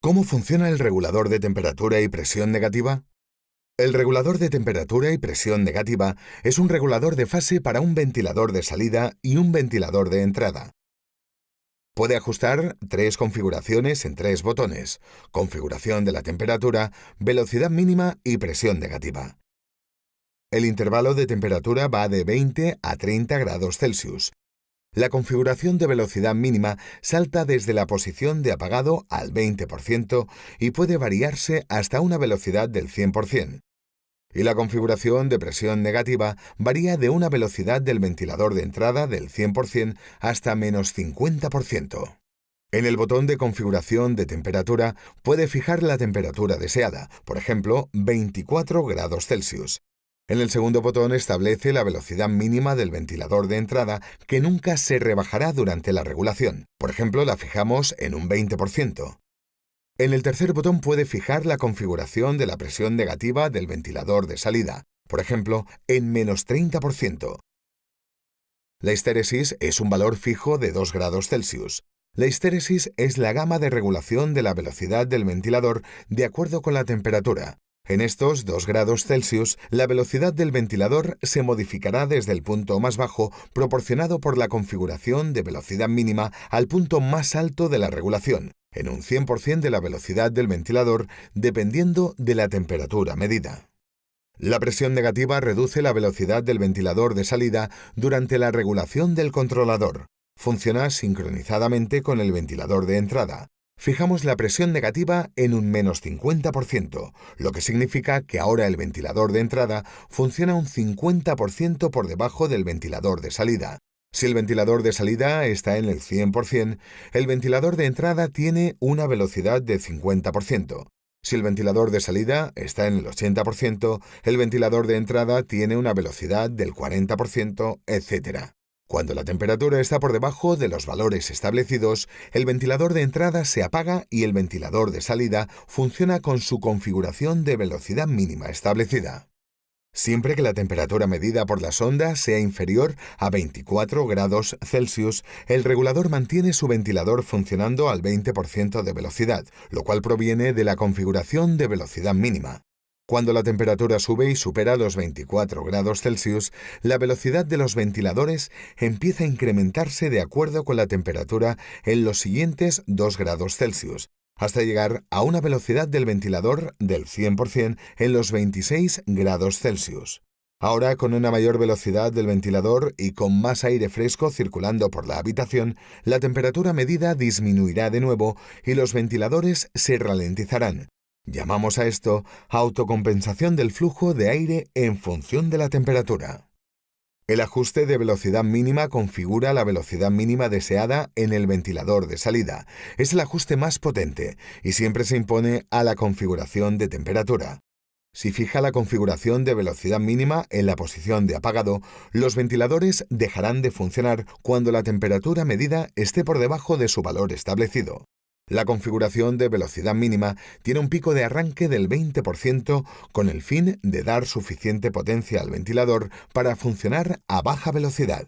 ¿Cómo funciona el regulador de temperatura y presión negativa? El regulador de temperatura y presión negativa es un regulador de fase para un ventilador de salida y un ventilador de entrada. Puede ajustar tres configuraciones en tres botones: configuración de la temperatura, velocidad mínima y presión negativa. El intervalo de temperatura va de 20 a 30 grados Celsius. La configuración de velocidad mínima salta desde la posición de apagado al 20% y puede variarse hasta una velocidad del 100%. Y la configuración de presión negativa varía de una velocidad del ventilador de entrada del 100% hasta menos 50%. En el botón de configuración de temperatura puede fijar la temperatura deseada, por ejemplo, 24 grados Celsius. En el segundo botón establece la velocidad mínima del ventilador de entrada, que nunca se rebajará durante la regulación. Por ejemplo, la fijamos en un 20%. En el tercer botón puede fijar la configuración de la presión negativa del ventilador de salida, por ejemplo, en menos 30%. La histéresis es un valor fijo de 2 grados Celsius. La histéresis es la gama de regulación de la velocidad del ventilador de acuerdo con la temperatura. En estos 2 grados Celsius, la velocidad del ventilador se modificará desde el punto más bajo proporcionado por la configuración de velocidad mínima al punto más alto de la regulación, en un 100% de la velocidad del ventilador, dependiendo de la temperatura medida. La presión negativa reduce la velocidad del ventilador de salida durante la regulación del controlador. Funciona sincronizadamente con el ventilador de entrada. Fijamos la presión negativa en un menos 50%, lo que significa que ahora el ventilador de entrada funciona un 50% por debajo del ventilador de salida. Si el ventilador de salida está en el 100%, el ventilador de entrada tiene una velocidad de 50%. Si el ventilador de salida está en el 80%, el ventilador de entrada tiene una velocidad del 40%, etc. Cuando la temperatura está por debajo de los valores establecidos, el ventilador de entrada se apaga y el ventilador de salida funciona con su configuración de velocidad mínima establecida. Siempre que la temperatura medida por la sonda sea inferior a 24 grados Celsius, el regulador mantiene su ventilador funcionando al 20% de velocidad, lo cual proviene de la configuración de velocidad mínima. Cuando la temperatura sube y supera los 24 grados Celsius, la velocidad de los ventiladores empieza a incrementarse de acuerdo con la temperatura en los siguientes 2 grados Celsius, hasta llegar a una velocidad del ventilador del 100% en los 26 grados Celsius. Ahora, con una mayor velocidad del ventilador y con más aire fresco circulando por la habitación, la temperatura medida disminuirá de nuevo y los ventiladores se ralentizarán. Llamamos a esto autocompensación del flujo de aire en función de la temperatura. El ajuste de velocidad mínima configura la velocidad mínima deseada en el ventilador de salida. Es el ajuste más potente y siempre se impone a la configuración de temperatura. Si fija la configuración de velocidad mínima en la posición de apagado, los ventiladores dejarán de funcionar cuando la temperatura medida esté por debajo de su valor establecido. La configuración de velocidad mínima tiene un pico de arranque del 20% con el fin de dar suficiente potencia al ventilador para funcionar a baja velocidad.